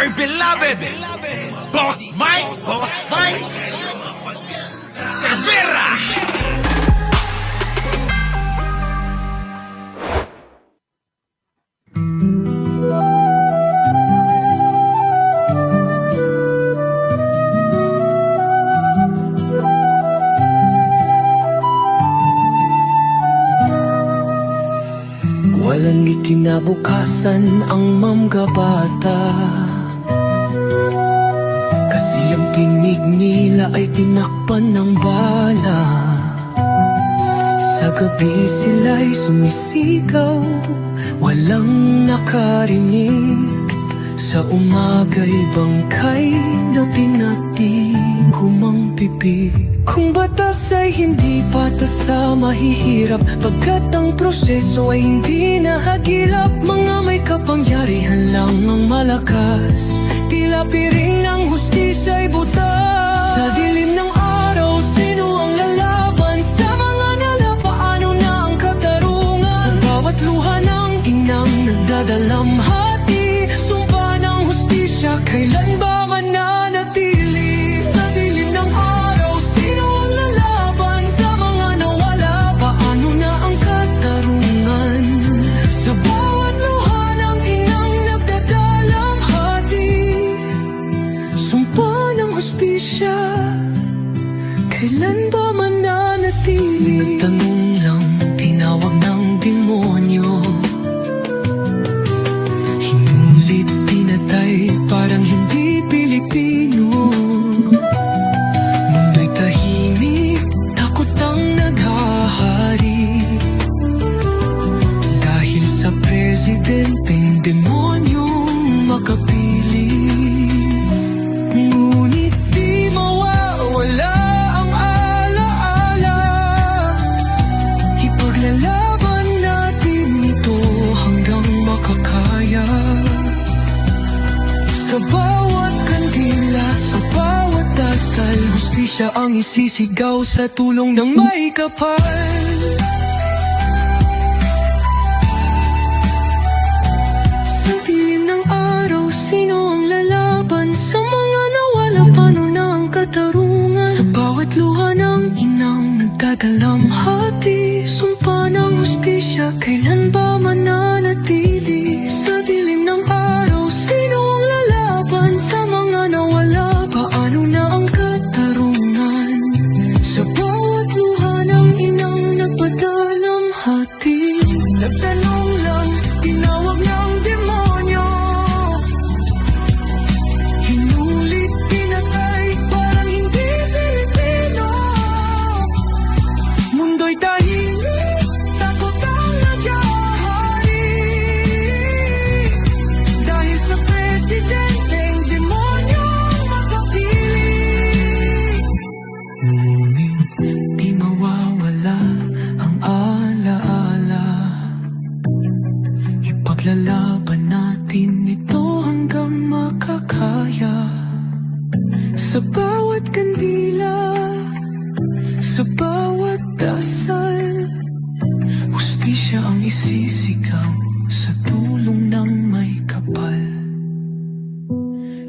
our beloved Boss Mike Cervera. Walang ikinabukasan ang mamgabata, kasi ang tinig nila ay tinakpan ng bala. Sa gabi sila'y sumisigaw, walang nakarinig. Sa umaga'y bangkay na pinatigom ang bibig. Kung batas ay hindi patas sa mahihirap, pagkat ang proseso ay hindi nahagilap. Mga may kapangyarihan lang ang malakas, tila piring ng hustisya ay butas. Sa dilim ng araw, sino ang lalaban? Sa mga nala, paano na ang katarungan? Sa bawat luha ng inang nagdadalamhati, sumpa ng hustisya, kailan ba mananatili? Sa dilim ng araw, sino ang lalaban? Sa mga nawala, paano na ang katarungan? Sa bawat luha ng inang nagdadalamhati, sumpa ng hustisya, kailan ba mananatili? Nagtanong lang, tinawag ng demonyo, hinulit, pinatay, parang hindi Pilipino. Mundo'y tahimik, takot ang naghahari, dahil sa presidenteng demonyong makapili. Ngunit di mawawala ang alaala, ipaglalaban natin ito hanggang makakaya. Sa bawat kandila, sa bawat dasal, hustisya ang isisigaw sa tulong ng may kapal. Sa dilim ng araw, sino ang lalaban? Sa mga nawala, paano na ang katarungan? Sa bawat luha ng inang nagdadalamhati, sumpa ng hustisya, kailan ba mananatili? Sa dilim ng araw, sino ang lalaban? Sa mga nawala, paano na ang katarungan? Sa bawat luha ng inang nagpadalamhati, nagtanong lang, tinawag ng demonyo, hinulit, pinatay, parang hindi Pilipino. Mundo'y tahimik, takot ang naghahari, dahil sa presidenteng demonyong makapili. Ngunit di mawawala ang alaala, ipaglalaban natin ito hanggang makakaya. Sa bawat kandila, sa bawat dasal, hustisya ang isisigaw sa tulong ng may kapal.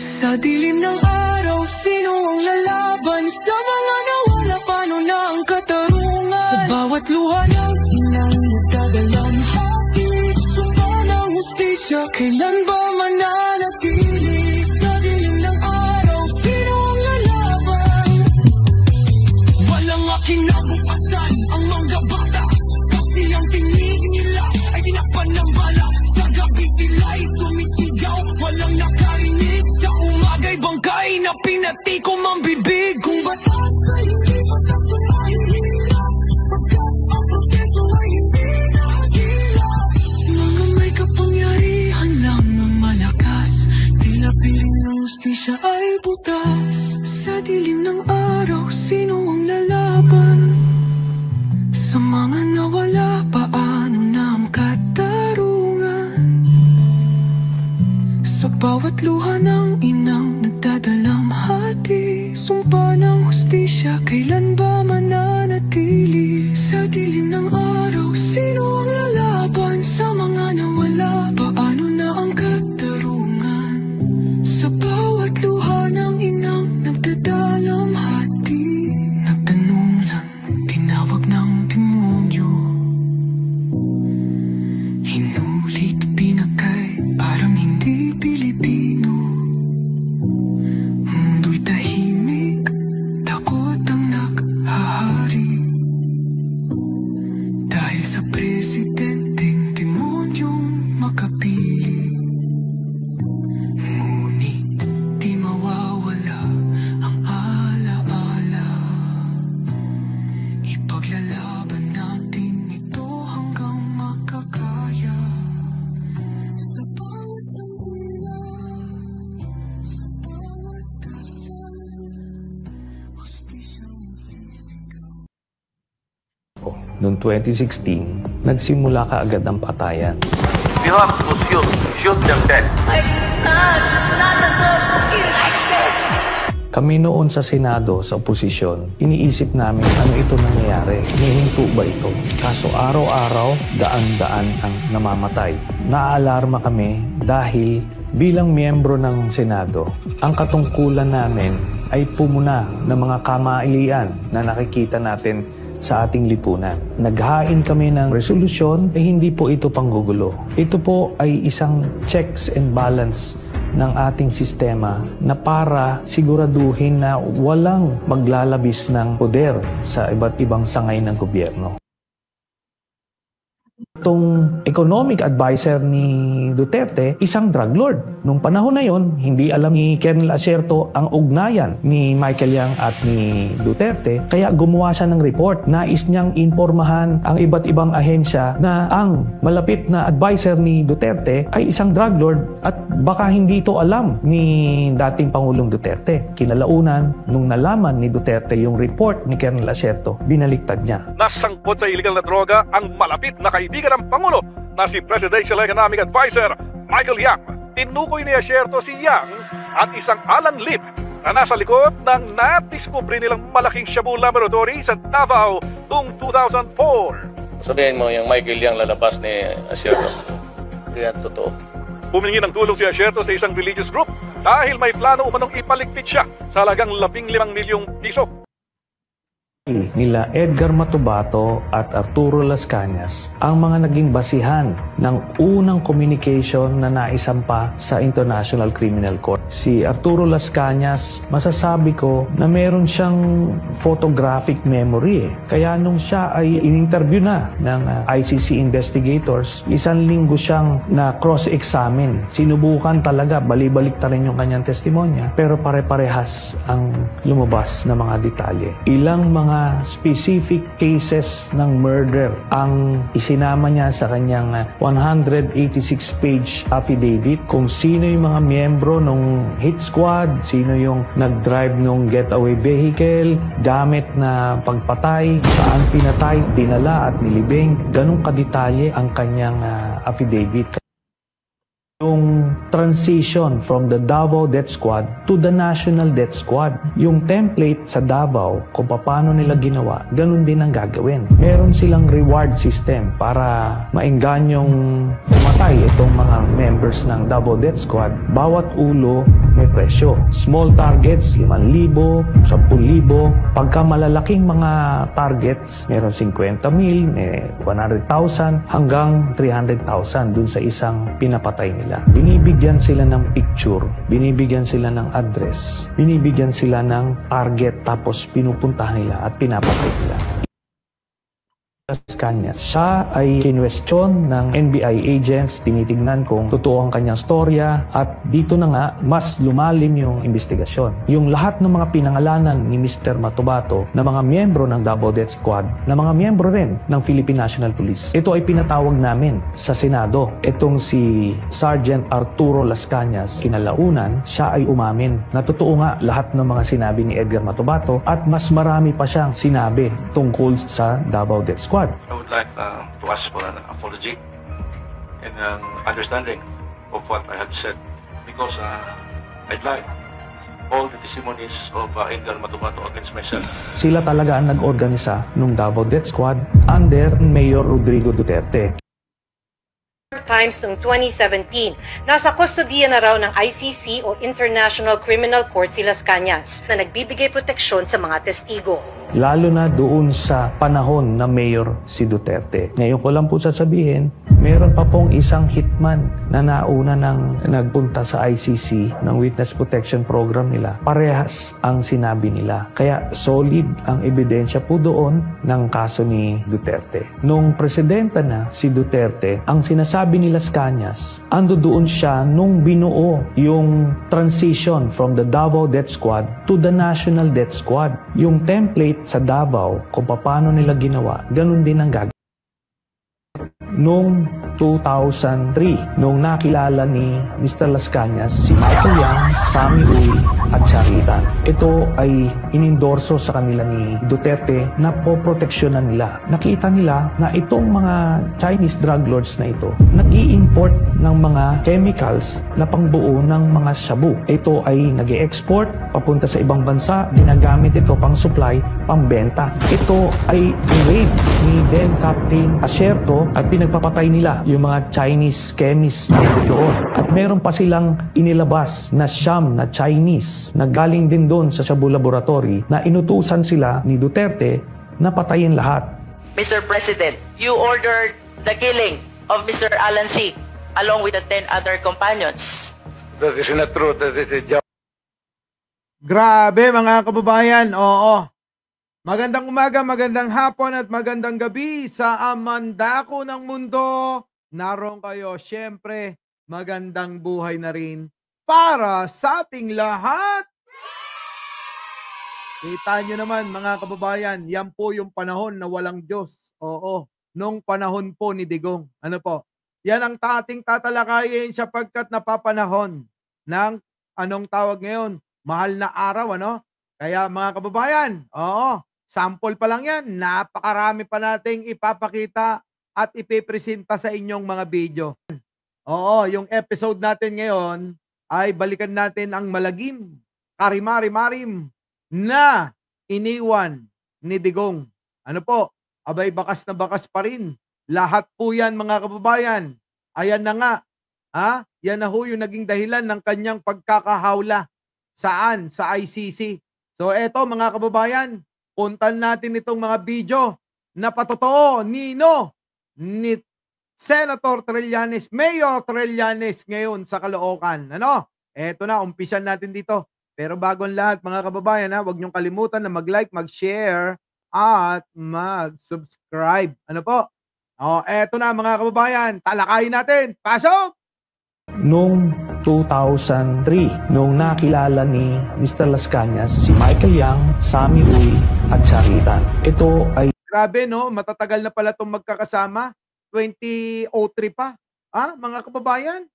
Sa dilim ng araw, sino ang lalaban? Sa mga nawala, paano na ang katarungan? Sa bawat luha ng inang nagdadalamhati, sumpa ng hustisya, kailan ba mananatili? Sa dilim ng araw, sino ang lalaban? Walang kinabukasan ang mga bata, kasi ang tinig nila ay tinakpan ng bala. Sa gabi sila'y sumisigaw, walang nakarinig. Sa umaga'y bangkay na pinatikom ang bibig. Kung batas ay hindi batas sa mahihirap, pagkat ang proseso ay hindi nahagilap. Mga may kapangyarihan lang ng malakas, tila piring ng hustisya ay butas. Sa dilim ng araw, sino ang lalaban? Sa mga nawala, paano na ang katarungan? Sa bawat luha ng inang nagdadalamhati, sumpa ng hustisya, kailan ba mananatili? Sa dilim ng araw, sino ang lalaban? Sa mga nawala, paano na ang katarungan? Sa noong 2016, nagsimula kaagad ang patayan. You have to shoot them dead. Kami noon sa Senado, sa oposisyon, iniisip namin ano ito nangyayari. Hinihinto ba ito? Kaso araw-araw, daan-daan ang namamatay. Naaalarma kami dahil bilang miyembro ng Senado, ang katungkulan namin ay pumuna ng mga kamailian na nakikita natin sa ating lipunan. Naghain kami ng resolusyon, hindi po ito panggugulo. Ito po ay isang checks and balance ng ating sistema na para siguraduhin na walang maglalabis ng poder sa iba't ibang sangay ng gobyerno. Itong economic advisor ni Duterte, isang drug lord. Nung panahon na yon, hindi alam ni Colonel Acerto ang ugnayan ni Michael Yang at ni Duterte. Kaya gumawa siya ng report. Nais niyang impormahan ang iba't ibang ahensya na ang malapit na advisor ni Duterte ay isang drug lord at baka hindi ito alam ni dating Pangulong Duterte. Kinalaunan, nung nalaman ni Duterte yung report ni Colonel Acerto, binaliktad niya. Nasangkot sa illegal na droga ang malapit na kaibigan ng Pangulo na si Presidential Economic Advisor Michael Yang. Tinukoy ni Acerto si Yang at isang Alan Lip na nasa likod ng nadiskubre nilang malaking Shabu Laboratory sa Davao noong 2004. Sabihin mo yung Michael Yang lalabas ni Acerto. Kaya totoo. Humingi ng tulong si Acerto sa isang religious group dahil may plano umanong ipaligpit siya sa halagang 15 milyong piso. Nila Edgar Matubato at Arturo Las Cañas ang mga naging basihan ng unang communication na naisampa sa International Criminal Court. Si Arturo Las Cañas, masasabi ko na meron siyang photographic memory. Kaya nung siya ay in-interview na ng ICC investigators, isang linggo siyang na cross-examine. Sinubukan talaga, balibalik ta rin yung kanyang testimonya, pero pare-parehas ang lumabas na mga detalye. Ilang mga specific cases ng murder ang isinama niya sa kanyang 186-page affidavit kung sino yung mga miyembro ng hit squad, sino yung nag-drive ng getaway vehicle, gamit na pagpatay, saan pinatay, dinala at nilibing. Ganun kadetalye ang kanyang affidavit. Yung transition from the Davao Death Squad to the National Death Squad. Yung template sa Davao, kung paano nila ginawa, ganun din ang gagawin. Meron silang reward system para maenganyong pumatay itong mga members ng Davao Death Squad. Bawat ulo may presyo. Small targets, 5,000, 10,000. Pagka malalaking mga targets, meron 50,000, may 100,000, hanggang 300,000 dun sa isang pinapatay nila. Binibigyan sila ng picture, binibigyan sila ng address, binibigyan sila ng target, tapos pinupuntahan nila at pinapatay nila. Cañas. Siya ay kinwestiyon ng NBI agents, tinitignan kung totoo ang kanyang storya at dito na nga mas lumalim yung investigasyon. Yung lahat ng mga pinangalanan ni Mr. Matubato na mga miyembro ng Davao Death Squad, na mga miyembro rin ng Philippine National Police, ito ay pinatawag namin sa Senado. Itong si Sergeant Arturo Las Cañas, kinalaunan, siya ay umamin na totoo nga lahat ng mga sinabi ni Edgar Matubato at mas marami pa siyang sinabi tungkol sa Davao Death Squad. I would like to ask for an apology and understanding of what I have said because I'd like all the testimonies of Edgar Matubato against myself. Sila talaga ang nag-organisa ng Davao Death Squad under Mayor Rodrigo Duterte. Times noong 2017, nasa kustodiya na raw ng ICC o International Criminal Court si Las Cañas na nagbibigay proteksyon sa mga testigo. Lalo na doon sa panahon na mayor si Duterte. Ngayon ko lang po sasabihin, meron pa pong isang hitman na nauna nang nagpunta sa ICC ng Witness Protection Program nila. Parehas ang sinabi nila. Kaya solid ang ebidensya po doon ng kaso ni Duterte. Nung presidenta na si Duterte, ang sinasabi ni Las Cañas, ando doon siya nung binuo yung transition from the Davao Death Squad to the National Death Squad. Yung template sa Davao, kung paano nila ginawa, ganun din ang gagawin. Noong 2003, noong nakilala ni Mr. Las Cañas si Michael Yang, Sammy Uy at Charita. Ito ay inendorso sa kanila ni Duterte na poproteksyonan nila. Nakita nila na itong mga Chinese drug lords na ito nag-i-import ng mga chemicals na pangbuo ng mga shabu. Ito ay nag-i-export papunta sa ibang bansa, ginagamit ito pang supply, pambenta. Ito ay raid ni then Captain Asierto at pinagpapatay nila yung mga Chinese chemists na doon. At meron pa silang inilabas na siyam na Chinese na galing din doon sa Shabu Laboratory na inutusan sila ni Duterte na patayin lahat. Mr. President, you ordered the killing of Mr. Alan C. along with the 10 other companions. That is not true. That is a joke. Grabe mga kababayan, oo. Magandang umaga, magandang hapon at magandang gabi sa amandako ng mundo. Naroon kayo, syempre, magandang buhay na rin para sa ating lahat. Kita nyo naman mga kababayan, yan po yung panahon na walang Diyos. Oo, nung panahon po ni Digong. Ano po? Yan ang ating tatalakayin sapagkat napapanahon ng anong tawag ngayon? Mahal na araw, ano? Kaya mga kababayan, oo, sample pa lang yan. Napakarami pa nating ipapakita at ipipresenta sa inyong mga video. Oo, yung episode natin ngayon ay balikan natin ang malagim, karimari-marim na iniwan ni Digong. Ano po? Abay, bakas na bakas pa rin. Lahat po yan mga kababayan. Ayan na nga. Ha? Yan na ho yung naging dahilan ng kanyang pagkakahawla. Saan? Sa ICC. So eto mga kababayan, puntan natin itong mga video na patotoo ni Senator Trillanes, Mayor Trillanes ngayon sa Caloocan. Ano? Eto na, umpisan natin dito. Pero bago ang lahat mga kababayan, ha, huwag niyong kalimutan na mag-like, mag-share at mag-subscribe. Ano po? O, eto na mga kababayan, talakayin natin. Pasok! Noong 2003, noong nakilala ni Mr. Las Cañas si Michael Yang, Sammy Uy at Charita. Ito ay... Grabe no, matatagal na pala itong magkakasama. 2003 pa. Ah, mga kababayan?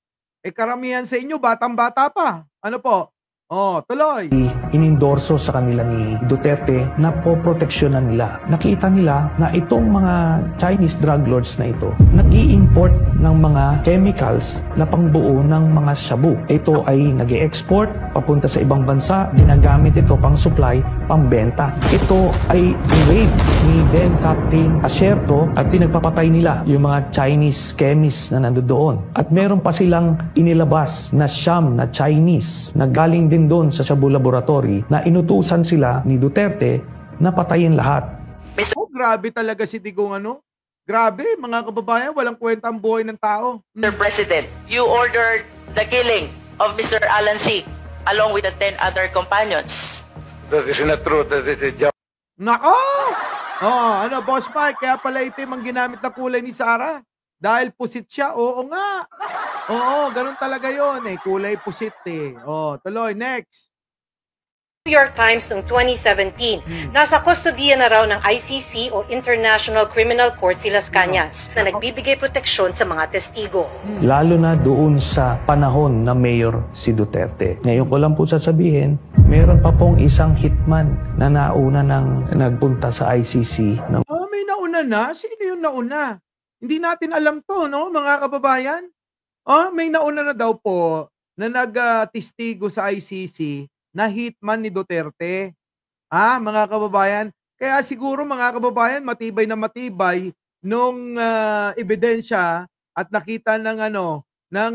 Eh karamihan sa inyo, batang-bata pa. Ano po? Oh, tuloy. Inendorso sa kanila ni Duterte na poproteksyonan nila. Nakita nila na itong mga Chinese drug lords na ito nag-i-import ng mga chemicals na pangbuo ng mga shabu. Ito ay nag-i-export papunta sa ibang bansa, ginagamit ito pang supply, pambenta. Ito ay raid ni then Captain Asierto at pinagpapatay nila yung mga Chinese chemists na nandoon. At meron pa silang inilabas na siyam na Chinese na galing din doon sa Shabu Laboratory na inutusan sila ni Duterte na patayin lahat. Oh, grabe talaga si Digong ano? Grabe, mga kababayan, walang kwenta ang buhay ng tao. Mr. President, you ordered the killing of Mr. Alan C. along with the 10 other companions. That is not true. That is a joke. Nako! Oh, ano, Boss Mike, kaya pala itim ang ginamit na kulay ni Sarah. Dahil pusit siya, oo nga. Oo, ganun talaga yon eh. Kulay pusit eh. Oh, tuloy, next. New York Times noong 2017, nasa kustodiya na raw ng ICC o International Criminal Court si Las Cañas na nagbibigay proteksyon sa mga testigo. Lalo na doon sa panahon na mayor si Duterte. Ngayon ko lang po sasabihin, meron pa pong isang hitman na nauna ng nagpunta sa ICC. Oh, may nauna na? Sino yung nauna? Hindi natin alam to, no, mga kababayan? Oh, may nauna na daw po na nag-testigo sa ICC na hitman ni Duterte. Ah, mga kababayan? Kaya siguro mga kababayan, matibay na matibay nung ebidensya at nakita ng ng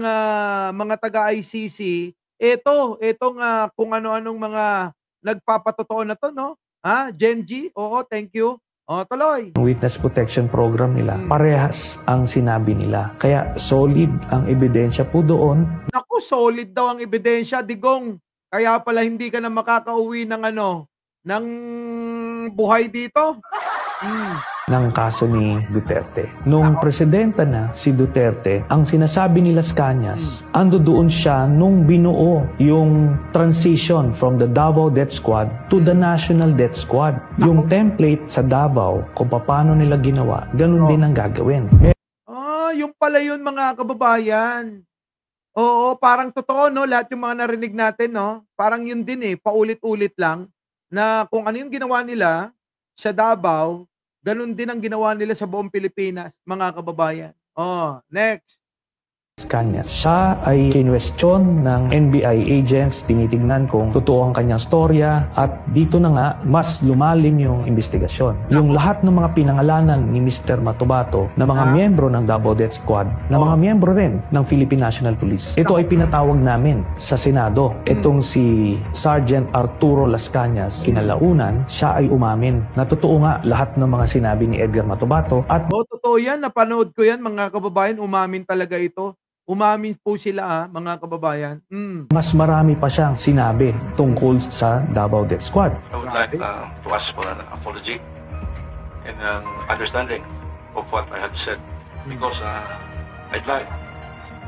mga taga-ICC, etong kung ano-anong mga nagpapatotoo na to, no? Ah, Genji, oo, thank you. O, tuloy. Witness protection program nila, parehas ang sinabi nila. Kaya solid ang ebidensya po doon. Naku, solid daw ang ebidensya, Digong. Kaya pala hindi ka na makakauwi ng ng buhay dito. Ng kaso ni Duterte. Nung presidente na si Duterte, ang sinasabi ni Las Cañas, ando doon siya nung binuo yung transition from the Davao Death Squad to the National Death Squad. Yung template sa Davao, kung paano nila ginawa, ganun din ang gagawin. pala yun mga kababayan. Oo, parang totoo 'no, lahat yung mga narinig natin 'no, parang yun din, eh, paulit-ulit lang na kung ano yung ginawa nila sa Davao, ganun din ang ginawa nila sa buong Pilipinas, mga kababayan. Oh, next. Cañas. Siya ay kinwestiyon ng NBI agents, tinitignan kung totoo ang kanyang storya at dito na nga mas lumalim yung investigasyon. Yung lahat ng mga pinangalanan ni Mr. Matubato na mga miyembro ng Davao Death Squad, na mga miyembro rin ng Philippine National Police. Ito ay pinatawag namin sa Senado. Itong si Sergeant Arturo Las Cañas, kinalaunan, siya ay umamin na totoo nga lahat ng mga sinabi ni Edgar Matubato at Totoo yan, napanood ko yan mga kababayan, umamin talaga ito. Umamin po sila mga kababayan. mas marami pa siyang sinabi tungkol sa Davao Death Squad. I would like to ask for an apology and understanding of what I had said because I'd like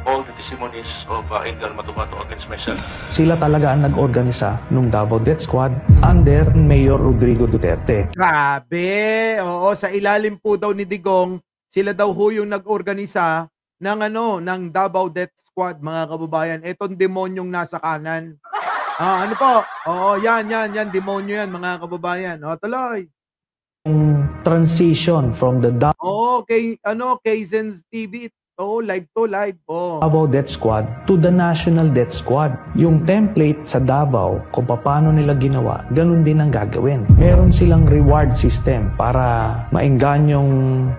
all the testimonies of Edgar Matubato against myself. Sila talaga ang nag-organisa ng Davao Death Squad under Mayor Rodrigo Duterte. Grabe. Oo, sa ilalim po daw ni Digong, sila daw ho yung nag-organisa ng ng Davao Death Squad, mga kababayan. Etong demonyong nasa kanan. Ano po? Oo, yan, demonyo yan, mga kababayan. O, tuloy. Transition from the Oo, kay Zen's TV. Oo, live to live. Oo. Davao Death Squad to the National Death Squad. Yung template sa Davao, kung paano nila ginawa, ganun din ang gagawin. Meron silang reward system para mainganyong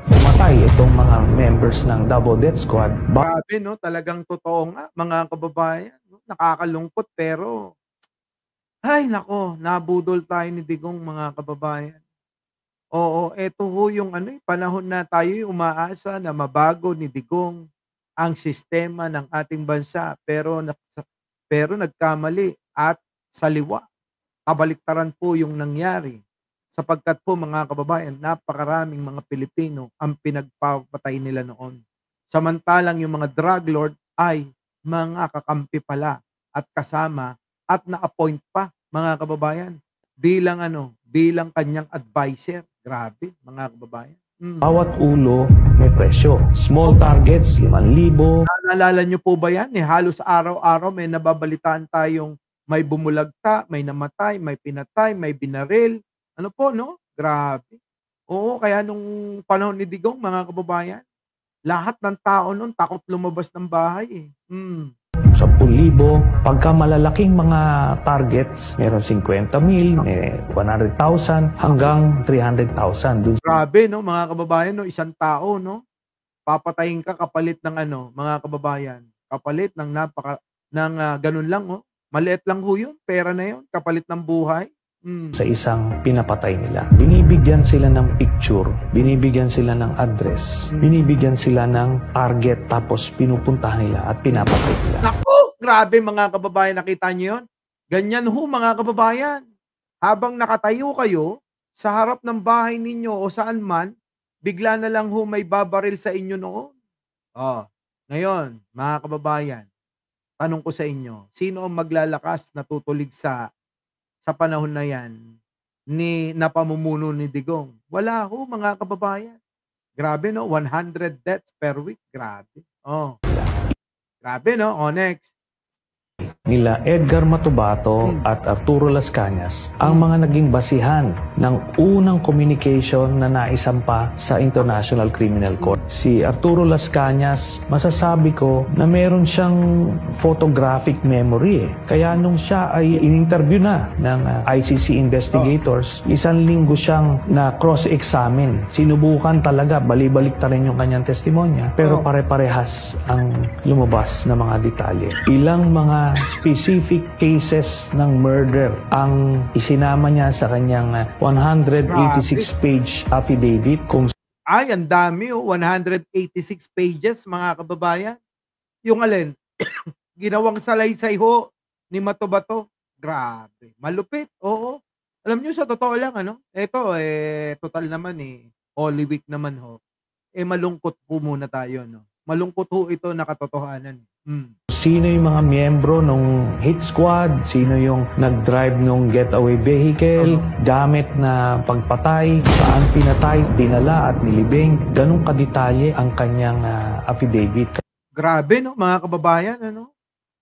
pumatay itong mga members ng Davao Death Squad. Grabe, no? Talagang totoo nga, mga kababayan. No? Nakakalungkot, pero ay, nako, nabudol tayo ni Digong, mga kababayan. Oo, eto ho yung panahon na tayo'y umaasa na mabago ni Digong ang sistema ng ating bansa, pero nagkamali at saliwa. Kabaliktaran po yung nangyari. Sapagkat po mga kababayan, napakaraming mga Pilipino ang pinagpapatay nila noon. Samantalang yung mga drug lord ay mga kakampi pala at kasama at na-appoint pa, mga kababayan, bilang kanyang advisor. Grabe, mga kababayan. Bawat ulo may presyo. Small targets, 5,000. Naalala nyo po ba yan? Halos araw-araw may nababalitaan tayong may bumulagta, may namatay, may pinatay, may binaril. Ano po, no? Grabe. Oo, kaya nung panahon ni Digong, mga kababayan, lahat ng tao nun takot lumabas ng bahay. 10,000. Pagka malalaking mga targets, meron 50,000, may 100,000 hanggang 300,000. Grabe, no, mga kababayan, no, isang tao, no, papatayin ka kapalit ng mga kababayan, kapalit ng ganun lang, oh. Maliit lang ho yun, pera na yun, kapalit ng buhay. Sa isang pinapatay nila. Binibigyan sila ng picture, binibigyan sila ng address, binibigyan sila ng target, tapos pinupuntahan nila at pinapatay nila. Naku, grabe mga kababayan, nakita niyo yun? Ganyan ho mga kababayan. Habang nakatayo kayo sa harap ng bahay ninyo o saan man, bigla na lang ho may babaril sa inyo noon. Ngayon, mga kababayan, tanong ko sa inyo, sino ang maglalakas na tutulig sa panahon na yan ni napamumuno ni Digong? Wala ho, mga kababayan. Grabe, no? 100 deaths per week. Grabe. Grabe, no? Next. Nila Edgar Matubato at Arturo Las Cañas ang mga naging basihan ng unang communication na naisampa sa International Criminal Court. Si Arturo Las Cañas, masasabi ko na meron siyang photographic memory. Kaya nung siya ay in-interview na ng ICC investigators, 1 linggo siyang na cross-examine. Sinubukan talaga, balibalik ta rin yung kanyang testimonya, pero pare-parehas ang lumabas na mga detalye. Ilang mga specific cases ng murder ang isinama niya sa kanyang 186-page affidavit. Ay, ang dami, 186 pages, mga kababayan. Yung alin, ginawang salaysay ho ni Matubato. Grabe, malupit, oo. Alam nyo, sa totoo lang, ito, total naman, Holy Week naman ho. Malungkot po muna tayo, no? Malungkot ho ito na katotohanan. Sino yung mga miyembro ng hit squad, sino yung nag-drive ng getaway vehicle, gamit na pagpatay, saan pinatay, dinala at nilibing. Ganun kadetalye ang kanyang affidavit. Grabe, no, mga kababayan, ano?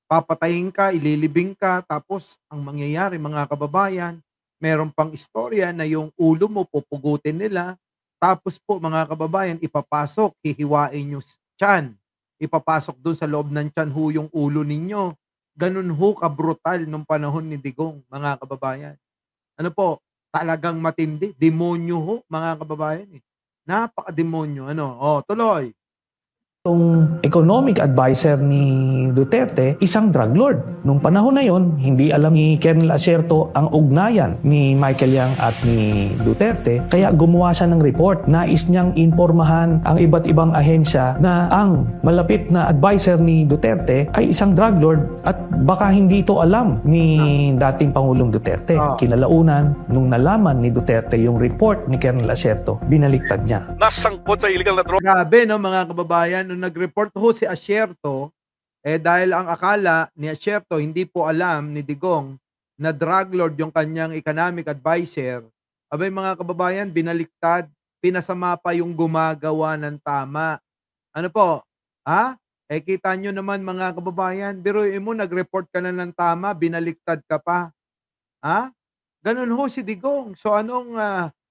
Papatayin ka, ililibing ka, tapos ang mangyayari, mga kababayan, meron pang istorya na yung ulo mo pupugutin nila, tapos po, mga kababayan, ipapasok, hihiwain yung tiyan, ipapasok doon sa loob ng tiyan ho yung ulo ninyo. Ganun ho kabrutal nung panahon ni Digong, mga kababayan. Ano po, talagang matindi, demonyo ho, mga kababayan. Napaka-demonyo, ano? O, tuloy. Itong economic advisor ni Duterte, isang drug lord. Nung panahon na yon, hindi alam ni Colonel Acerto ang ugnayan ni Michael Yang at ni Duterte. Kaya gumawa siya ng report. Nais niyang impormahan ang iba't ibang ahensya na ang malapit na advisor ni Duterte ay isang drug lord at baka hindi ito alam ni dating Pangulong Duterte. Kinalaunan, nung nalaman ni Duterte yung report ni Colonel Acerto, binaliktad niya. Nasangkot sa illegal na droga. Grabe, no, mga kababayan, nung nag-report ho si Acerto, dahil ang akala ni Acerto, hindi po alam ni Digong na drug lord yung kanyang economic advisor, abay mga kababayan, binaliktad, pinasama pa yung gumagawa ng tama. Ano po? Ha? Kita nyo naman mga kababayan, biruin mo, nag-report ka na ng tama, binaliktad ka pa. Ha? Ganun ho si Digong. So anong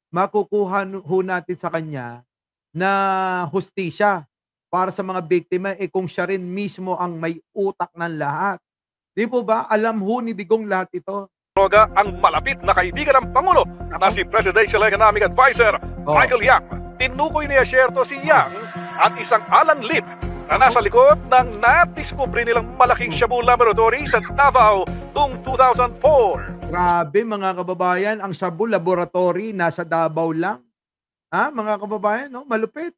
makukuha ho natin sa kanya na hustisya para sa mga biktima, kung siya rin mismo ang may utak ng lahat. Di po ba? Alam ho ni Digong lahat ito. Droga ang malapit na kaibigan ng Pangulo na si Presidential Economic Advisor Michael Yang. Tinukoy ni Acerto si Yang at isang Alan Lip na nasa likod ng nadiskubre nilang malaking Shabu Laboratory sa Davao noong 2004. Grabe mga kababayan, ang Shabu Laboratory nasa Davao lang. Ha, mga kababayan, no? Malupit.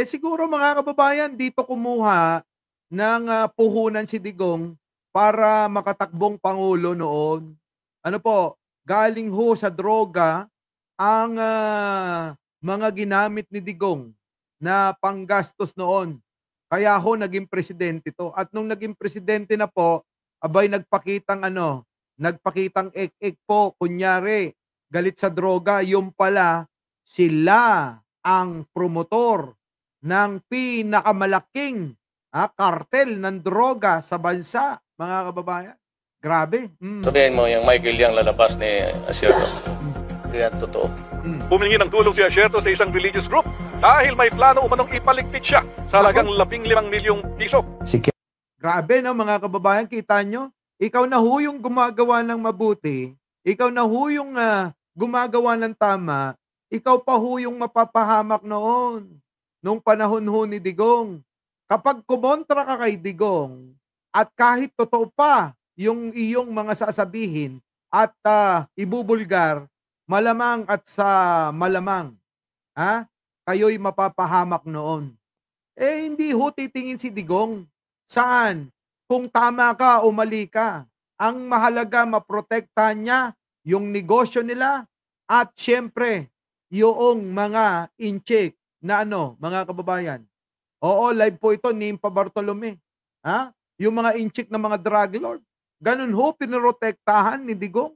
Siguro mga kababayan, dito kumuha ng puhunan si Digong para makatakbong Pangulo noon. Ano po, galing ho sa droga ang mga ginamit ni Digong na panggastos noon. Kaya ho naging presidente to. At nung naging presidente na po, abay nagpakitang ek-ek po, kunyari, galit sa droga, yung pala, sila ang promotor ng pinakamalaking kartel ng droga sa bansa, mga kababayan. Grabe. Sabihin mo, yung Michael Yang lalabas ni Acerto. Yan, totoo. Humingi ng tulong si Acerto sa isang religious group dahil may plano umanong ipaligpit siya sa halagang 15 milyong piso. Grabe, no, mga kababayan, kita nyo? Ikaw na ho yung gumagawa ng mabuti, ikaw na ho yung gumagawa ng tama, ikaw pa ho yung mapapahamak noon, nung panahon ho ni Digong. Kapag kumontra ka kay Digong, at kahit totoo pa yung iyong mga sasabihin, at ibubulgar, malamang at sa malamang, kayo'y mapapahamak noon. Hindi ho titingin si Digong. Saan? Kung tama ka o mali ka. Ang mahalaga, maprotektahan niya yung negosyo nila, at syempre, yung mga incheck na mga kababayan. Oo, live po ito ni Impa Bartolome. Yung mga incheck na mga drug lord. Ganun ho, pinoprotektahan ni Digong.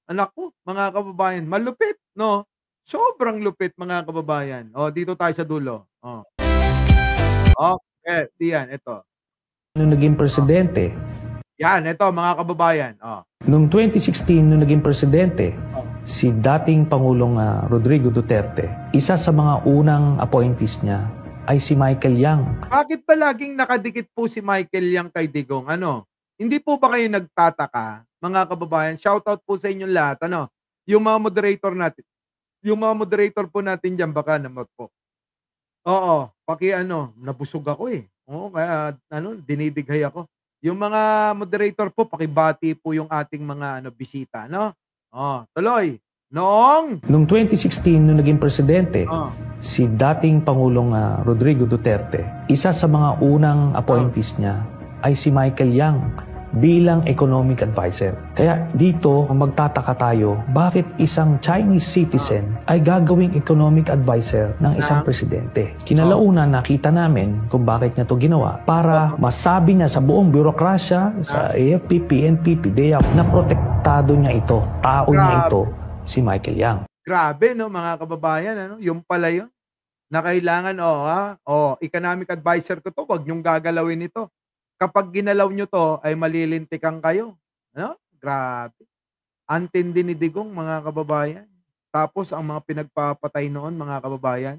Anak ko, mga kababayan, malupit, no? Sobrang lupit, mga kababayan. Dito tayo sa dulo. Okay, diyan, ito. Nung naging presidente. Yan, ito, mga kababayan. Noong 2016, nung naging presidente, si dating Pangulong Rodrigo Duterte, isa sa mga unang appointees niya ay si Michael Yang. Bakit ba laging nakadikit po si Michael Yang kay Digong? Hindi po ba kayo nagtataka, mga kababayan? Shoutout po sa inyong lahat. Yung mga moderator natin. Yung mga moderator po natin dyan, baka naman po. Oo, nabusog ako Oo, kaya dinidighay ako. Yung mga moderator po, pakibati po yung ating mga bisita, no? Tuloy. Noong 2016, nung naging presidente, si dating Pangulong Rodrigo Duterte, isa sa mga unang appointees niya ay si Michael Yang bilang economic advisor. Kaya dito, magtataka tayo, bakit isang Chinese citizen ay gagawing economic advisor ng isang presidente? Kinalaunan, nakita namin kung bakit niya to ginawa para masabi niya sa buong bürokrasya, sa AFP, PNP, PDEA, na protektado niya ito, tao niya ito, si Michael Yang. Grabe, no, mga kababayan, yung pala yun. na kailangan, economic advisor ko 'to, wag niyong gagalawin ito. Kapag ginalaw niyo 'to ay malilintikan kayo. Ano? Grabe. Antindi ni Digong mga kababayan. Tapos ang mga pinagpapatay noon mga kababayan,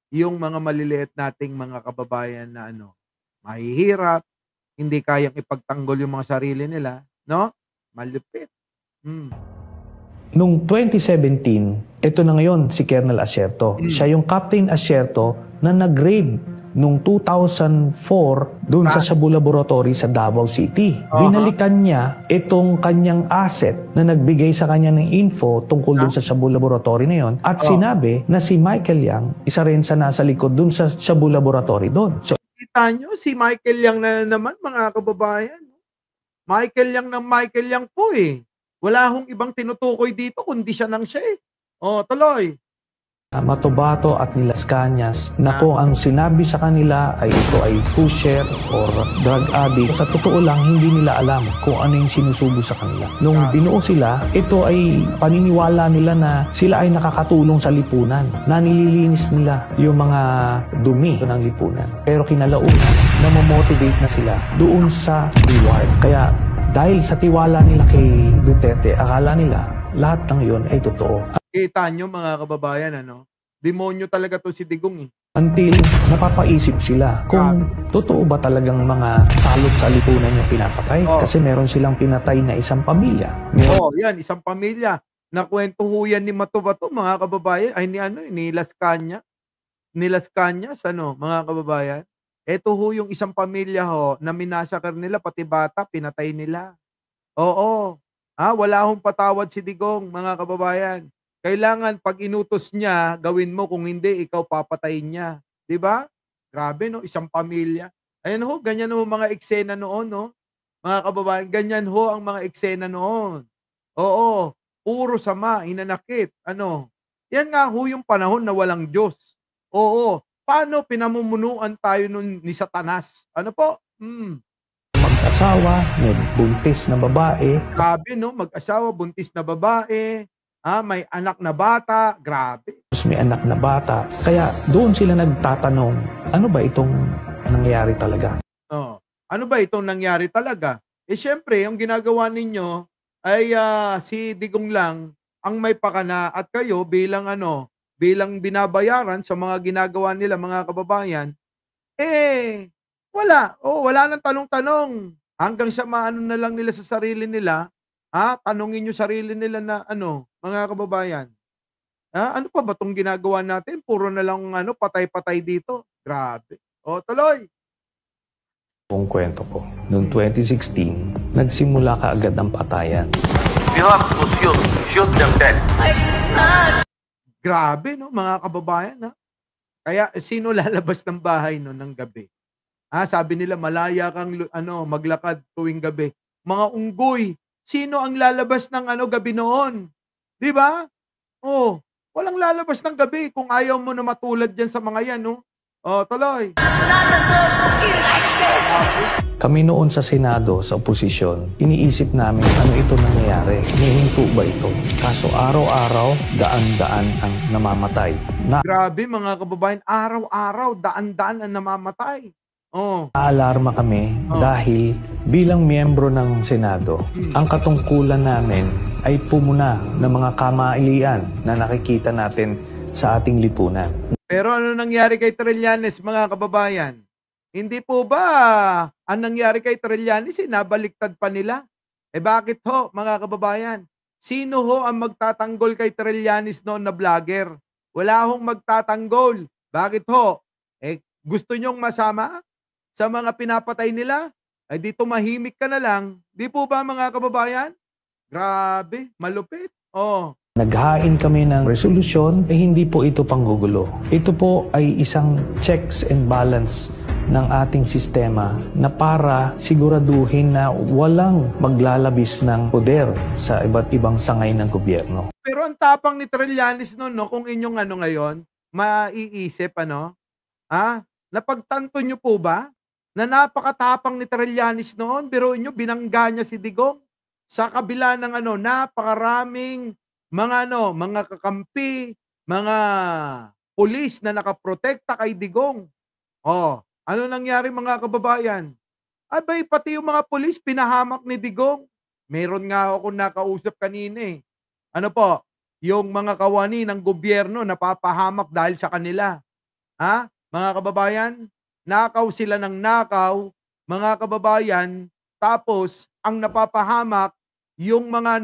yung mga maliliit nating mga kababayan na mahihirap, hindi kayang ipagtanggol yung mga sarili nila, no? Malupit. Noong 2017, ito na ngayon si Colonel Asierto. Siya yung Captain Asierto na nag-raid noong 2004 doon sa Shabu Laboratory sa Davao City. Binalikan niya itong kanyang asset na nagbigay sa kanya ng info tungkol doon sa Shabu Laboratory na yon at sinabi na si Michael Yang, isa rin sa nasa likod doon sa Shabu Laboratory doon. So, kita nyo, si Michael Yang na naman mga kababayan. Michael Yang ng Michael Yang po eh. Wala hong ibang tinutukoy dito kundi siya nang siya eh. Tuloy. Matubato at ni Las Cañas na kung ang sinabi sa kanila ay ito ay pusher or drug addict, sa totoo lang hindi nila alam kung ano yung sinusubo sa kanila. Nung binuo sila, ito ay paniniwala nila na sila ay nakakatulong sa lipunan, na nililinis nila yung mga dumi ng lipunan. Pero kinalaunan, namomotivate na sila doon sa reward. Kaya dahil sa tiwala nila kay Duterte, akala nila lahat ng yun ay totoo. Kita nyo mga kababayan, demonyo talaga to si Digong eh. Until napapaisip sila kung totoo ba talagang mga salot sa lipunan yung pinapatay. Kasi meron silang pinatay na isang pamilya. Yan, isang pamilya. Nakwento ho yan ni Matubato, mga kababayan, ay ni Las Cañas. Ni Las Cañas, mga kababayan. Ito ho yung isang pamilya na minasakar nila, pati bata, pinatay nila. Wala hong patawad si Digong, mga kababayan. Kailangan pag inutos niya, gawin mo, kung hindi, ikaw papatayin niya. 'Di ba? Grabe, no? Isang pamilya. Ayan ho, ganyan ho mga eksena noon, no? Mga kababayan, ganyan ho ang mga eksena noon. Puro sama, hinanakit. Yan nga ho yung panahon na walang Diyos. Paano pinamumunuan tayo nun ni Satanas? Mag-asawa, may buntis na babae. Grabe, no? Mag-asawa, buntis na babae. May anak na bata. Grabe. May anak na bata. Kaya doon sila nagtatanong, ano ba itong nangyayari talaga? Ano ba itong nangyari talaga? Siyempre, yung ginagawa ninyo ay si Digong lang ang may pakana at kayo bilang bilang binabayaran sa mga ginagawa nila mga kababayan, wala. Wala nang tanong-tanong. Hanggang sa maano na lang nila sa sarili nila, tanungin nyo sarili nila na mga kababayan. Ano pa ba itong ginagawa natin? Puro na lang patay-patay dito. Grabe. Tuloy. Buong kwento ko. Noong 2016, nagsimula kaagad ang patayan. You have to shoot them dead. Grabe, no, mga kababayan. Kaya sino lalabas ng bahay no ng gabi? Sabi nila malaya kang maglakad tuwing gabi. Mga unggoy. Sino ang lalabas ng gabi noon? 'Di ba? Walang lalabas ng gabi kung ayaw mo na matulad diyan sa mga yan, no? Tuloy. Kami noon sa Senado, sa oposisyon, iniisip namin ano ito nangyayari. Nihinto ba ito? Kaso araw-araw, daan-daan ang namamatay. Grabe mga kababayan, araw-araw, daan-daan ang namamatay. Naalarma kami dahil bilang miyembro ng Senado, ang katungkulan namin ay pumuna ng mga kamailian na nakikita natin sa ating lipunan. Pero ano nangyari kay Trillanes, mga kababayan? Hindi po ba ang nangyari kay Trillanes, nabaliktad pa nila? Bakit ho, mga kababayan? Sino ho ang magtatanggol kay Trillanes noon na vlogger? Wala hong magtatanggol. Bakit ho? Gusto nyong masama sa mga pinapatay nila? Di tumahimik ka na lang. Di po ba, mga kababayan? Grabe, malupit. Naghain kami ng resolusyon, hindi po ito panggugulo. Ito po ay isang checks and balance ng ating sistema na para siguraduhin na walang maglalabis ng poder sa iba't ibang sangay ng gobyerno. Pero ang tapang ni Trillanes noon, kung inyong ngayon, maiisip, napagtanto nyo po ba na napakatapang ni Trillanes noon? Pero inyo, binangga niya si Digong sa kabila ng napakaraming mga kakampi, mga pulis na nakaprotekta kay Digong. Oh, ano nangyari mga kababayan? Abay, pati yung mga pulis pinahamak ni Digong. Meron nga ako nakausap kanina eh. Ano po? Yung mga kawani ng gobyerno napapahamak dahil sa kanila. Ha? Mga kababayan, nakaw sila ng nakaw, mga kababayan, tapos ang napapahamak yung mga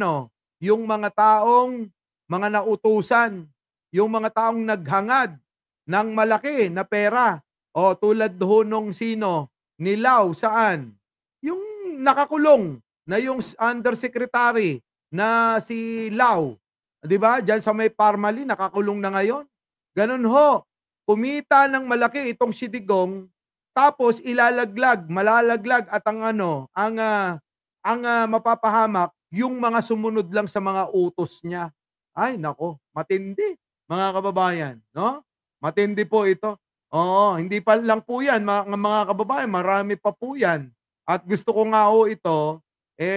yung mga taong mga nautusan, yung mga taong naghangad ng malaki na pera. O tulad ho nung sino, ni Lau, saan? Yung nakakulong na yung undersecretary na si Lau. 'Di ba? Diyan sa may Parmali nakakulong na ngayon. Ganun ho. Kumita ng malaki itong si Digong, tapos malalaglag at ang mapapahamak yung mga sumunod lang sa mga utos niya. Ay nako, matindi mga kababayan, no? Matindi po ito. Oo, hindi pa lang po 'yan mga kababayan, marami pa po 'yan. At gusto ko nga ho ito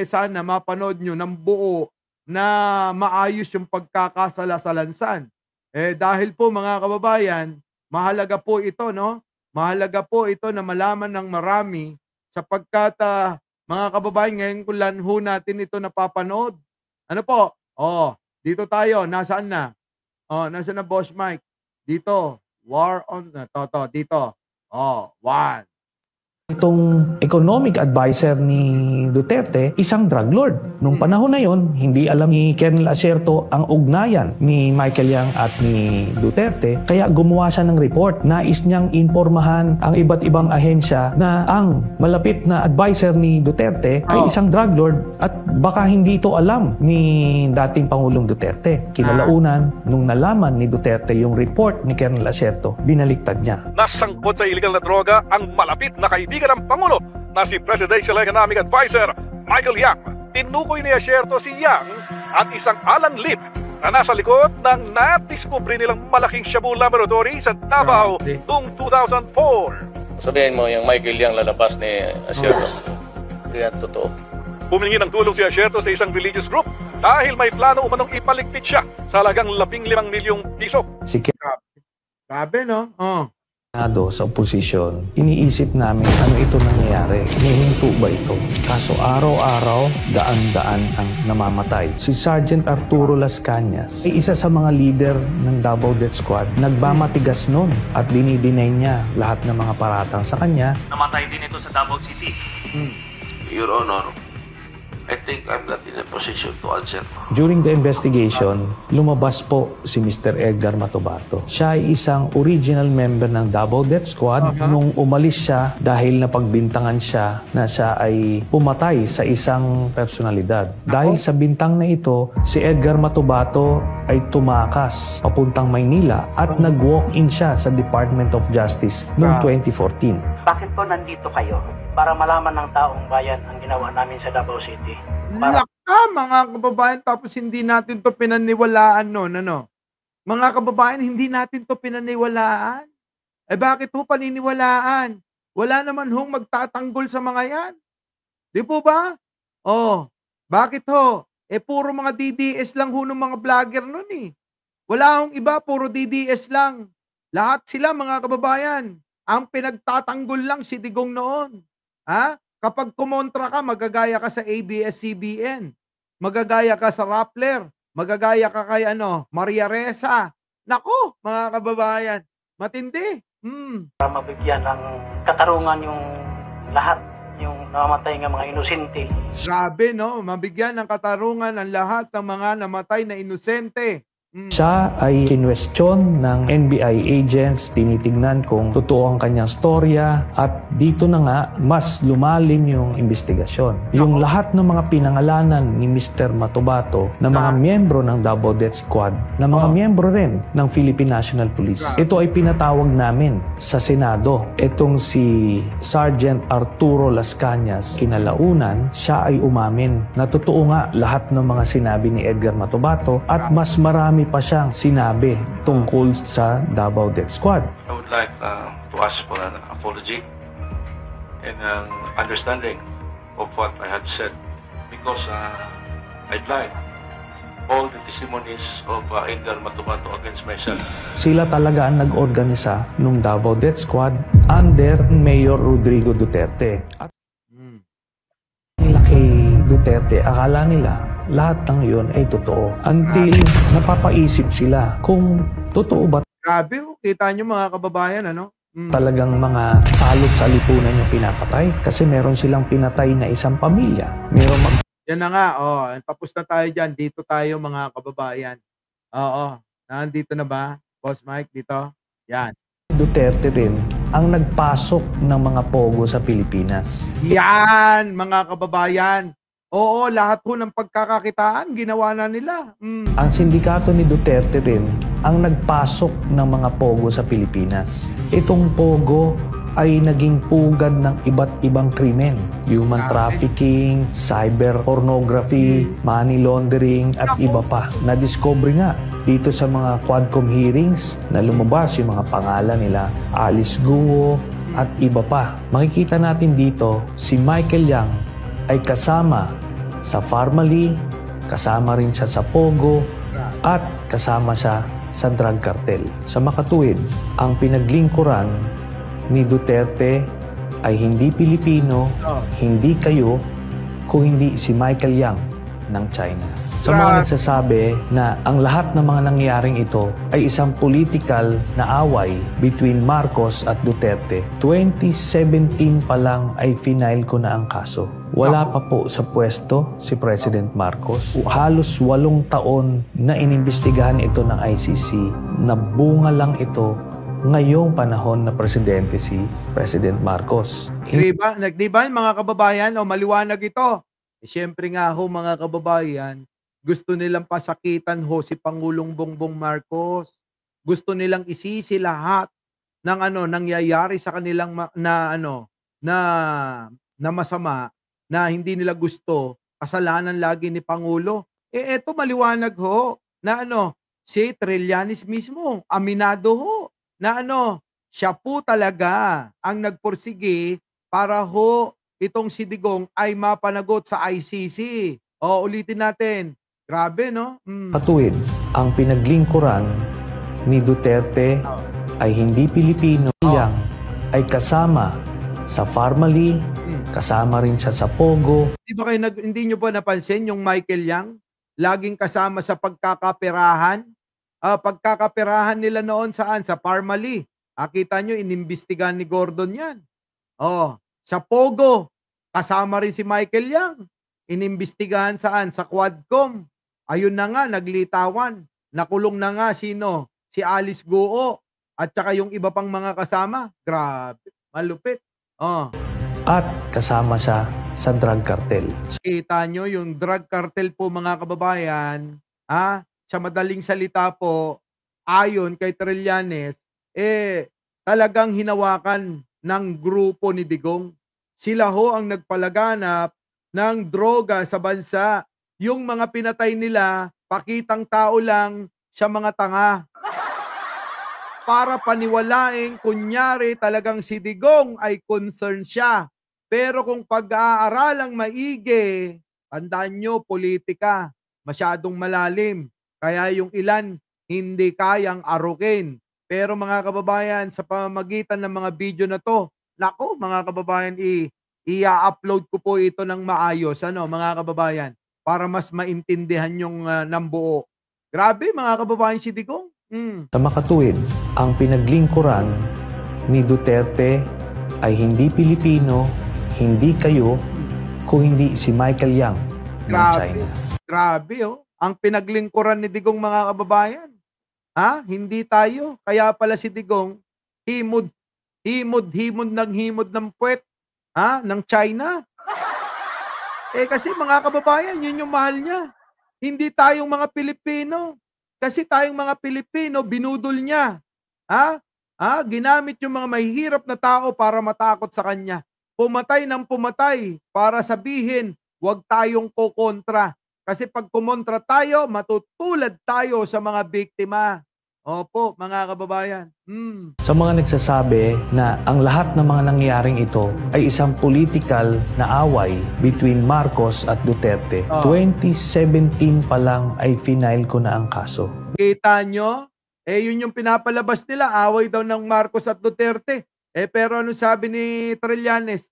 sana mapanood nyo ng buo na maayos yung pagkakasalasalansan. Dahil po mga kababayan, mahalaga po ito, no? Mahalaga po ito na malaman ng marami sapagkat mga kababayan, ngayon ko lang ho natin ito napapanood. Ano po? Dito tayo. Nasaan na? Nasaan na Boss Mike? Dito. War on dito. 1. Itong economic advisor ni Duterte, isang drug lord. Nung panahon na yon, hindi alam ni Colonel Acerto ang ugnayan ni Michael Yang at ni Duterte. Kaya gumawa siya ng report. Nais niyang impormahan ang iba't ibang ahensya na ang malapit na advisor ni Duterte ay isang drug lord at baka hindi ito alam ni dating Pangulong Duterte. Kinalaunan, nung nalaman ni Duterte yung report ni Colonel Acerto, binaliktad niya. Nasangkot sa illegal na droga ang malapit na kaibigan ng Pangulo na si Presidential Economic Advisor Michael Yang. Tinukoy ni Acerto si Yang at isang Alan Lip na nasa likod ng nadiskubre nilang malaking Shabu Laboratory sa Davao noong 2004. Sabihin mo yung Michael Yang lalabas ni Acerto. Hindi yan totoo. Humingi ng tulong si Acerto sa isang religious group dahil may plano umanong ipaligpit siya sa halagang 15 milyong piso. Si Grabe, no? sa oposisyon, iniisip namin ano ito nangyayari. Hinihinto ba ito? Kaso araw-araw, daan-daan ang namamatay. Si Sergeant Arturo Las Cañas ay isa sa mga leader ng Davao Death Squad. Nagmamatigas nun at dinidinay niya lahat ng mga paratang sa kanya. Namatay din ito sa Davao City. Your Honor, I think I'm not in a position to answer. During the investigation, lumabas po si Mr. Edgar Matubato. Siya ay isang original member ng Davao Death Squad nung umalis siya dahil napagbintangan siya na siya ay pumatay sa isang personalidad. Dahil sa bintang na ito, si Edgar Matubato ay tumakas papuntang Maynila at nag-walk-in siya sa Department of Justice noong 2014. Bakit po nandito kayo? Para malaman ng taong bayan ang ginawa namin sa Davao City. Laka, mga kababayan, tapos hindi natin to pinaniwalaan Mga kababayan, hindi natin to pinaniwalaan. Bakit ho paniniwalaan? Wala naman hong magtatanggol sa mga yan. Di po ba? Bakit ho? Puro mga DDS lang ho ng mga vlogger nun eh. Wala hong iba, puro DDS lang. Lahat sila, mga kababayan. Ang pinagtatanggol lang si Digong noon. Kapag kumontra ka, magagaya ka sa ABS-CBN. Magagaya ka sa Rappler. Magagaya ka kay Maria Ressa. Nako, mga kababayan. Matindi. Para mabigyan ng katarungan yung lahat, yung namamatay ng mga inosente. Grabe, no? Mabigyan ng katarungan ang lahat ng mga namatay na inosente. Siya ay kinwestiyon ng NBI agents, tinitingnan kung totoo ang kanyang storya at dito na nga mas lumalim yung investigasyon. Yung lahat ng mga pinangalanan ni Mr. Matubato na mga miyembro ng Davao Death Squad, na mga miyembro rin ng Philippine National Police. Ito ay pinatawag namin sa Senado. Itong si Sergeant Arturo Las Cañas, kinalaunan, siya ay umamin na totoo nga lahat ng mga sinabi ni Edgar Matubato at mas marami pa siyang sinabi tungkol sa Davao Death Squad. I would like to ask for an apology and an understanding of what I had said because I'd lied. all the testimonies of Edgar Matubato against myself. Sila talaga ang nag-organisa nung Davao Death Squad under Mayor Rodrigo Duterte. At nila kay Duterte, akala nila lahat ng yun ay totoo. Until napapaisip sila kung totoo ba Grabe, kita nyo mga kababayan, ano? talagang mga salot sa lipunan yung pinapatay. Kasi meron silang pinatay na isang pamilya. Yan na nga, tapos na tayo dyan. Dito tayo mga kababayan. Oo, nandito na ba? Boss Mike, dito? Yan. Duterte rin ang nagpasok ng mga pogo sa Pilipinas. Yan, mga kababayan. Oo, lahat ho ng pagkakakitaan, ginawa na nila. Ang sindikato ni Duterte rin ang nagpasok ng mga pogo sa Pilipinas. Itong pogo ay naging pugad ng iba't ibang krimen. Human trafficking, cyber pornography, money laundering, at iba pa. Na-discover nga dito sa mga Quadcom hearings na lumabas yung mga pangalan nila, Alice Guo, at iba pa. Makikita natin dito, si Michael Yang ay kasama sa Pharmally, kasama rin siya sa Pogo, at kasama siya sa drug cartel. Sa makatuwid, ang pinaglingkuran ni Duterte ay hindi Pilipino, hindi kayo, kung hindi si Michael Yang ng China. Sa mga nagsasabi na ang lahat ng mga nangyaring ito ay isang political na away between Marcos at Duterte, 2017 pa lang ay final ko na ang kaso. Wala pa po sa pwesto si President Marcos. Halos 8 taon na inimbestigahan ito ng ICC, na bunga lang ito ngayong panahon na presidente si President Marcos. Diba, mga kababayan, maliwanag ito. Siyempre nga ho mga kababayan, gusto nilang pasakitan ho si Pangulong Bongbong Marcos. Gusto nilang isisi lahat ng nangyayari sa kanilang na masama, na hindi nila gusto, kasalanan lagi ni Pangulo. Eto maliwanag ho na si Trillanes mismo, aminado ho na siya po talaga ang nagpursige para ho itong si Digong ay mapanagot sa ICC. Ulitin natin. Grabe, no? Katuwid, ang pinaglingkuran ni Duterte ay hindi Pilipino. Yang ay kasama sa Pharmally, kasama rin siya sa Pogo. Hindi nyo ba napansin yung Michael Yang? Laging kasama sa pagkakaperahan. Pagkakaperahan nila noon saan? Sa Pharmally. Kita nyo, inimbestigahan ni Gordon yan. Sa Pogo, kasama rin si Michael Yang. Inimbestigahan saan? Sa Quadcom. Ayun na nga, naglitawan. Nakulong na nga sino? Si Alice Guo. At saka yung iba pang mga kasama. Grabe, malupit. At kasama siya sa drug cartel. Kita nyo yung drug cartel po mga kababayan. Sa madaling salita po, ayon kay Trillanes, talagang hinawakan ng grupo ni Digong. Sila ho ang nagpalaganap ng droga sa bansa. Yung mga pinatay nila, pakitang tao lang siya, mga tanga. Para paniwalaing kunyari talagang si Digong ay concerned siya. Pero kung pag-aaralang maigi, tandaan nyo, politika, masyadong malalim. Kaya yung ilan, hindi kayang arukin. Pero mga kababayan, sa pamamagitan ng mga video na to, nako mga kababayan, i-upload ko po ito ng maayos, mga kababayan, para mas maintindihan yung nambuo. Grabe mga kababayan si Digong. Sa makatuwid, ang pinaglingkuran ni Duterte ay hindi Pilipino, hindi kayo, kung hindi si Michael Yang ng China. Grabe ang pinaglingkuran ni Digong mga kababayan. Hindi tayo. Kaya pala si Digong, himod ng puwet, ng China. Kasi mga kababayan, yun yung mahal niya. Hindi tayong mga Pilipino. Kasi tayong mga Pilipino, binudol niya. Ginamit yung mga mahihirap na tao para matakot sa kanya. Pumatay ng pumatay para sabihin, huwag tayong kokontra. Kasi pag kumontra tayo, matutulad tayo sa mga biktima. Opo, mga kababayan. Sa mga nagsasabi na ang lahat ng mga nangyaring ito ay isang political na away between Marcos at Duterte, 2017 pa lang ay final ko na ang kaso. Kita nyo? Yun yung pinapalabas nila, away daw ng Marcos at Duterte. Pero ano sabi ni Trillanes?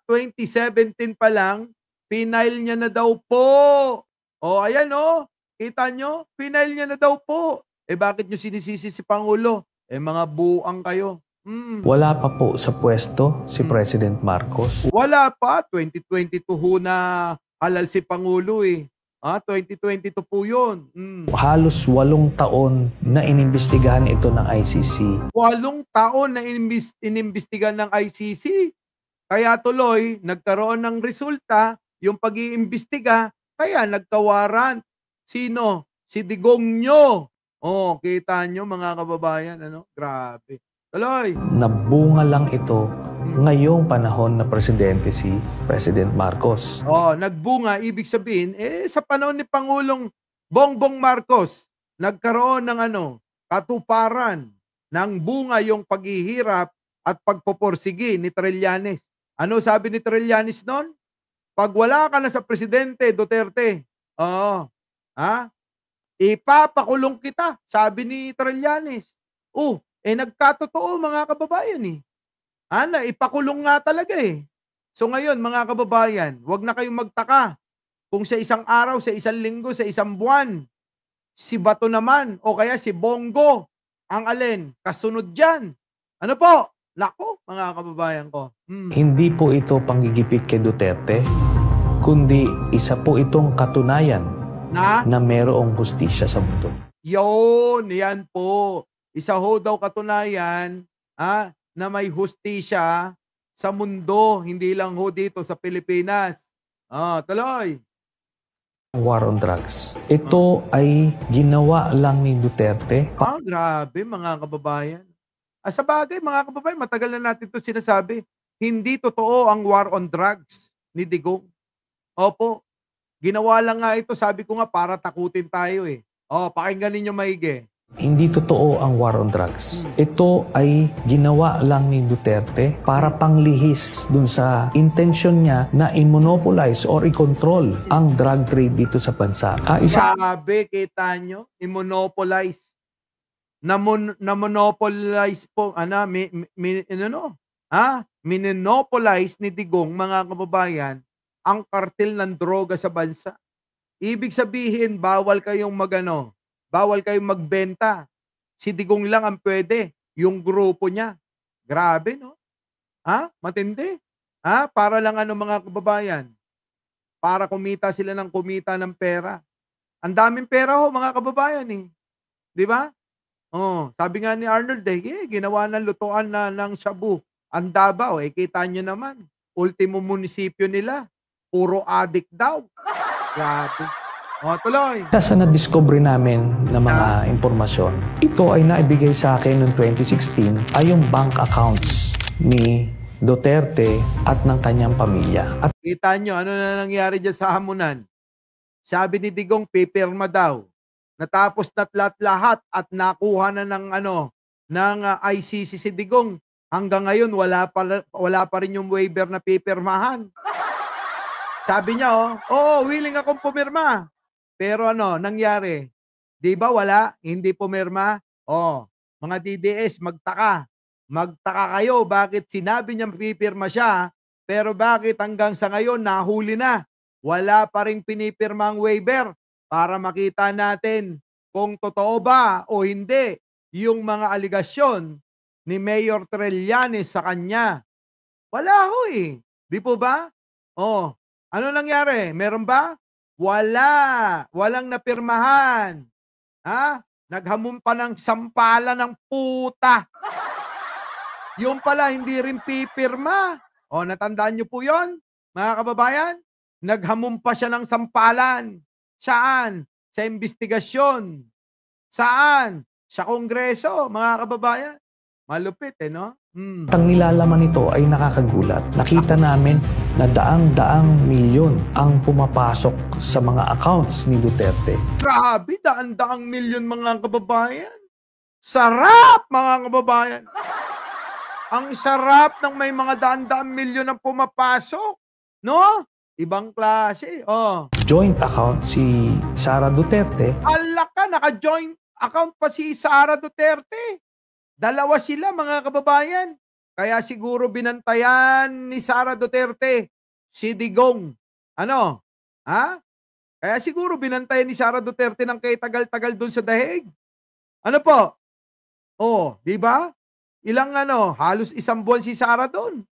2017 pa lang, final niya na daw po. Ayan kita nyo? Final niya na daw po. Bakit nyo sinisisi si Pangulo? Mga buang kayo. Wala pa po sa pwesto si President Marcos. Wala pa. 2022 ho na halal si Pangulo 2022 po yun. Halos 8 taon na inimbestigahan ito ng ICC. 8 taon na inimbestigahan ng ICC. Kaya tuloy, nagkaroon ng resulta, yung pag-iimbestiga, kaya nagkawarant. Sino? Si Digong nyo. Kita nyo mga kababayan, grabe. Tuloy. Nabunga lang ito ngayong panahon na presidente si President Marcos. Nagbunga, ibig sabihin, sa panahon ni Pangulong Bongbong Marcos, nagkaroon ng katuparan ng bunga yung paghihirap at pagpoporsigi ni Trillanes. Ano sabi ni Trillanes noon? Pag wala ka na sa presidente Duterte, ipapakulong kita, sabi ni Trillanes. Nagkatotoo mga kababayan ipakulong nga talaga So ngayon mga kababayan, wag na kayong magtaka kung sa isang araw, sa isang linggo, sa isang buwan, si Bato naman o kaya si Bongo ang alin, kasunod dyan. Ano po? Nako, mga kababayan ko. Hindi po ito panggigipit kay Duterte, kundi isa po itong katunayan na mayroong hustisya sa mundo. Yan po. Isa ho daw katunayan na may hustisya sa mundo, hindi lang ho dito sa Pilipinas. Tuloy. War on drugs. Ito ay ginawa lang ni Duterte. Grabe mga kababayan. Sa bagay mga kababayan, matagal na natin ito sinasabi. Hindi totoo ang war on drugs ni Digong. Opo. Ginawa lang nga ito, sabi ko nga, para takutin tayo pakinggan ninyo maigi. Hindi totoo ang war on drugs. Ito ay ginawa lang ni Duterte para panglihis dun sa intention niya na i-monopolize or i-control ang drug trade dito sa bansa. Sabi, kita nyo, i-monopolize. Na-monopolize po, minopolize ni Digong, mga kababayan, ang kartel ng droga sa bansa. Ibig sabihin, bawal kayong bawal kayong magbenta. Si Digong lang ang pwede, yung grupo niya. Grabe, no? Matindi. Para lang mga kababayan, para kumita sila ng pera. Ang daming pera mga kababayan Di ba? Sabi nga ni Arnold ginawa ng lutuan ng shabu. Ang Davao, kita nyo naman. Ultimo munisipyo nila. Puro addict daw. Grabe. Tuloy. Sa na-discover namin na mga impormasyon, ito ay naibigay sa akin noong 2016 ay yung bank accounts ni Duterte at ng kanyang pamilya. At kita nyo, ano na nangyari dyan sa hamunan? Sabi ni Digong, pipirma daw. Natapos na't lahat at nakuha na ng ICC si Digong. Hanggang ngayon, wala pa rin yung waiver na pipirmahan. Sabi niya, willing akong pumirma. Pero nangyari? Di ba wala? Hindi pumirma? Mga DDS, magtaka. Magtaka kayo, bakit sinabi niya pipirma siya, pero bakit hanggang sa ngayon nahuli na? Wala pa rin pinipirma ang waiver para makita natin kung totoo ba o hindi yung mga aligasyon ni Mayor Trillanes sa kanya. Wala ho Di po ba? Ano nangyari? Meron ba? Wala. Walang napirmahan. Naghamon pa ng sampalan ng puta. Yung pala, hindi rin pipirma. Natandaan nyo po yon, mga kababayan? Naghamon pa siya ng sampalan. Saan? Sa investigasyon. Saan? Sa Kongreso, mga kababayan. Malupit, no? Ang nilalaman nito ay nakakagulat. Nakita namin na daang-daang milyon ang pumapasok sa mga accounts ni Duterte. Grabe, daang-daang milyon mga kababayan. Sarap, mga kababayan. Ang sarap ng may mga daan-daang milyon ang pumapasok. No? Ibang klase. Oh. Joint account si Sara Duterte. Ala ka, naka-joint account pa si Sara Duterte. Dalawa sila, mga kababayan. Kaya siguro binantayan ni Sara Duterte si Digong. Ano? Ha? Kaya siguro binantayan ni Sara Duterte ng kay tagal-tagal dun sa dahig. Ano po? Oh, di ba? Ilang halos isang buwan si Sara doon.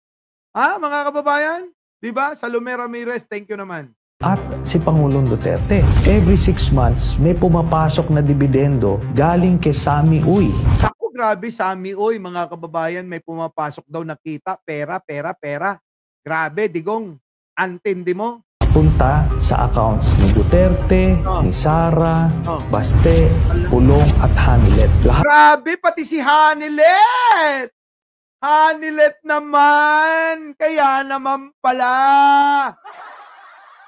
Ha, mga kababayan? Di ba? Salome Ramirez, thank you naman. At si Pangulong Duterte. Every 6 months, may pumapasok na dividendo galing kay Sami Uy. Ako, grabe, Sami Uy, mga kababayan, may pumapasok daw na kita, pera. Grabe, Digong, antindi mo. Punta sa accounts ni Duterte, ni Sara, Baste, Pulong at Hanilet. Lahat Grabe, pati si Hanilet! Hanilet naman! Kaya naman pala!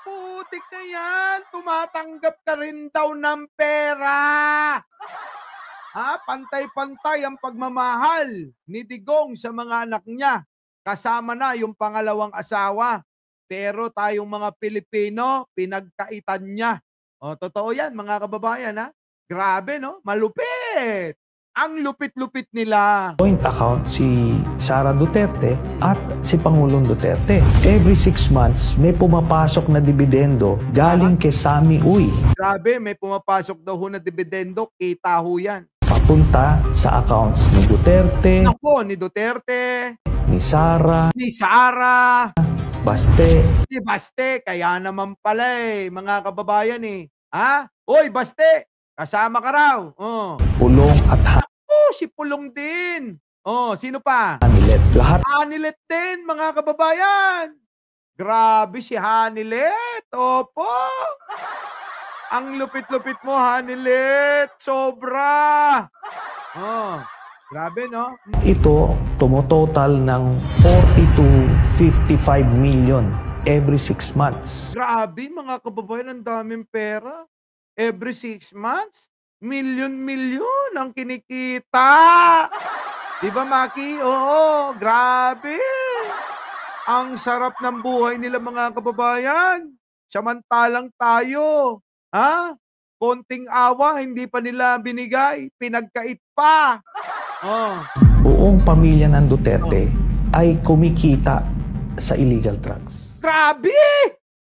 Putik na yan! Tumatanggap ka rin daw ng pera! Ha? Pantay-pantay ang pagmamahal ni Digong sa mga anak niya. Kasama na yung pangalawang asawa. Pero tayong mga Pilipino, pinagkaitan niya. O, totoo yan, mga kababayan, ha? Grabe, no? Malupit! Ang lupit-lupit nila. Joint account si Sara Duterte at si Pangulong Duterte. Every 6 months, may pumapasok na dividendo galing kay Sami Uy. Grabe, may pumapasok daw ho na dividendo, kita ho yan. Papunta sa accounts ni Duterte, Ako, ni Duterte, ni Sara, Baste, si Baste, kaya naman pala mga kababayan Ha? Oy, Baste, kasama ka raw. Oh. Pulong at Si Pulong din. Oh, sino pa? Hanilet. Lahat Hanilet din, mga kababayan. Grabe si Hanilet. Opo. Ang lupit-lupit mo, Hanilet. Sobra. Oh. Grabe, no? ito tumototal ng 40 to 55 million every 6 months. Grabe, mga kababayan, ang daming pera. Every 6 months, milyon-milyon ang kinikita. Di ba, Maki? Oo, grabe. Ang sarap ng buhay nila, mga kababayan. Samantalang tayo, konting awa, hindi pa nila binigay. Pinagkait pa. Buong pamilya ng Duterte ay kumikita sa illegal drugs. Grabe!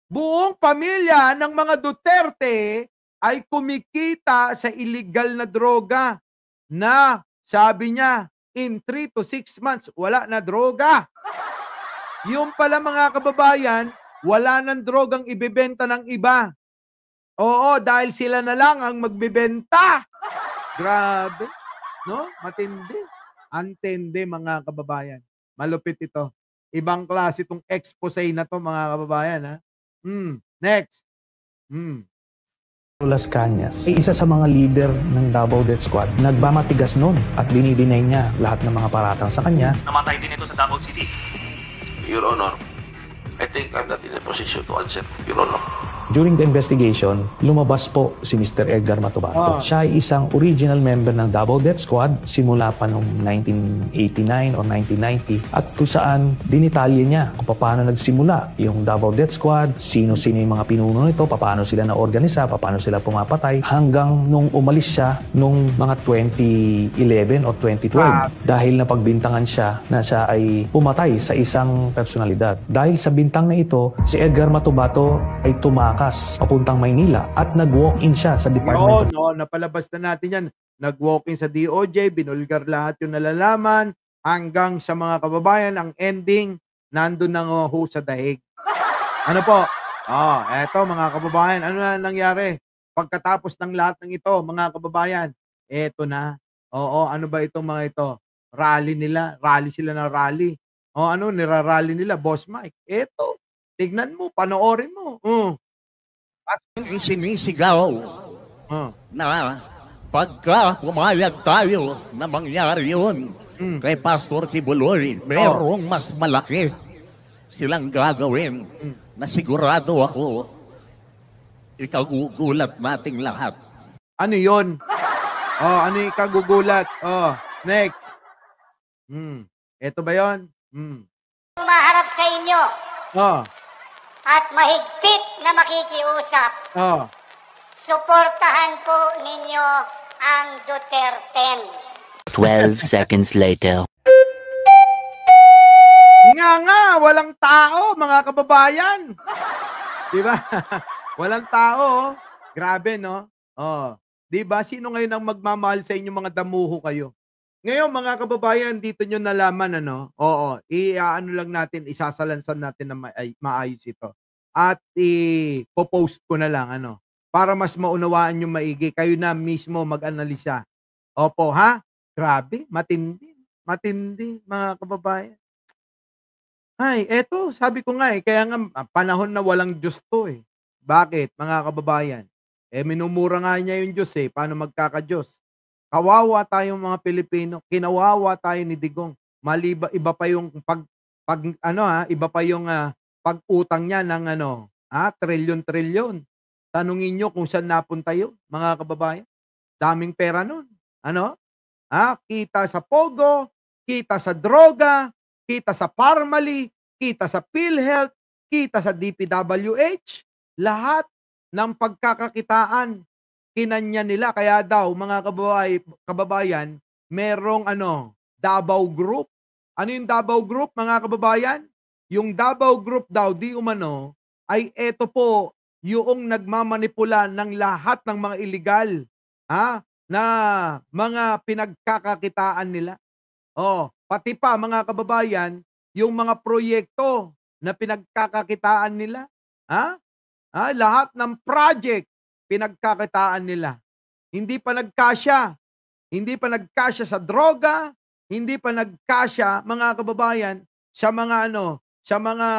Buong pamilya ng mga Duterte ay kumikita sa illegal na droga na sabi niya, in 3 to 6 months, wala na droga. Yung pala, mga kababayan, wala nang drogang ibebenta ng iba. Oo, dahil sila na lang ang magbebenta. Grabe. No? Matindi. Antindi, mga kababayan. Malupit ito. Ibang klase itong expose na to, mga kababayan. Ha? Next. Las Cañas ay isa sa mga leader ng Davao Death Squad. Nagmamatigas noon at dinidinay niya lahat ng mga paratang sa kanya. Namatay din ito sa Davao City. Your Honor, I think I'm not in a position to answer, Your Honor. During the investigation, lumabas po si Mr. Edgar Matubato. Siya ay isang original member ng Davao Death Squad simula pa noong 1989 or 1990 at kung saan dinitalye niya kung paano nagsimula yung Davao Death Squad, sino-sino yung mga pinuno nito, paano sila na-organisa, paano sila pumapatay hanggang nung umalis siya nung mga 2011 o 2012 dahil napagbintangan siya na siya ay pumatay sa isang personalidad. Dahil sa bintang na ito, si Edgar Matubato ay tumakas papuntang Maynila at nag-walk-in siya sa Department of... napalabas na natin yan. Nag-walk-in sa DOJ, binulgar lahat yung nalalaman, hanggang sa mga kababayan, ang ending, nandun na ho sa dahig. Ano po? Eto, mga kababayan, ano na nangyari? Pagkatapos ng lahat ng ito, mga kababayan, eto na. Ano ba itong mga ito? Rally nila, sila na rally. Nirarally nila, Boss Mike. Eto, tignan mo, panoorin mo. Ang sinisigaw na pagka pumayag tayo na mangyari yun kay Pastor Kibuloy, merong mas malaki silang gagawin na sigurado ako ikagugulat nating lahat. Ano yun? Oh, ano yung kagugulat? Oh, next. Ito ba yon? Maharap sa inyo Oh, at mahigpit na makikiusap. oh. Suportahan po ninyo ang Duterte. 12 seconds later. Nga, walang tao, mga kababayan. Di ba? Walang tao. Grabe, no? Oh, di ba? Sino ngayon ang magmamahal sa inyo, mga damuho kayo? Ngayon, mga kababayan, dito nyo nalaman, ano? Oo, ano lang natin, isasalansan natin na maayos ito. At i-post ko na lang, ano? Para mas maunawaan nyo maigi. Kayo na mismo mag-analisa. Opo, ha? Grabe, matindi. Matindi, mga kababayan. Ay, eto, sabi ko nga kaya nga panahon na walang Diyos to eh. Bakit, mga kababayan? Minumura nga niya yung Diyos eh. Paano magkaka-Diyos? Kawawa tayong mga Pilipino. Kinawawa tayo ni Digong. Iba pa yung iba pa yung pag-utang niya ng trilyon-trilyon. Tanungin niyo kung saan napunta yun, mga kababayan. Daming pera nun. Kita sa Pogo, kita sa droga, kita sa Parmali, kita sa PhilHealth, kita sa DPWH, lahat ng pagkakakitaan kinanya nila. Kaya daw, mga kababayan, merong Davao Group. Ano yung Davao Group, mga kababayan? Yung Davao Group daw, di umano, ay eto po, yung nagmamanipula ng lahat ng mga illegal, na mga pinagkakakitaan nila. Pati pa, mga kababayan, yung mga proyekto na pinagkakakitaan nila, lahat ng project pinagkakitaan nila. Hindi pa nagkasya. Hindi pa nagkasya sa droga, hindi pa nagkasya, mga kababayan, sa mga sa mga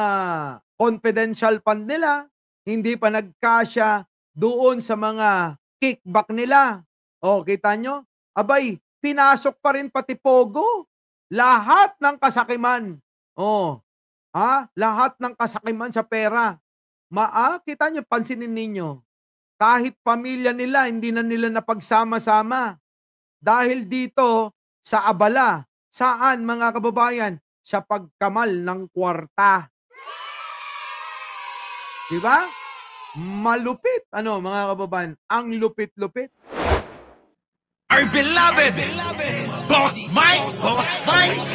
confidential fund nila, hindi pa nagkasya doon sa mga kickback nila. Kita nyo? Abay, pinasok pa rin pati Pogo. Lahat ng kasakiman. Lahat ng kasakiman sa pera. Kita nyo, pansinin ninyo. Kahit pamilya nila, hindi na nila napagsama-sama. Dahil dito, sa abala. Saan, mga kababayan? Sa pagkamal ng kwarta. Diba? Malupit. Mga kababayan? Ang lupit-lupit. Our beloved Boss Mike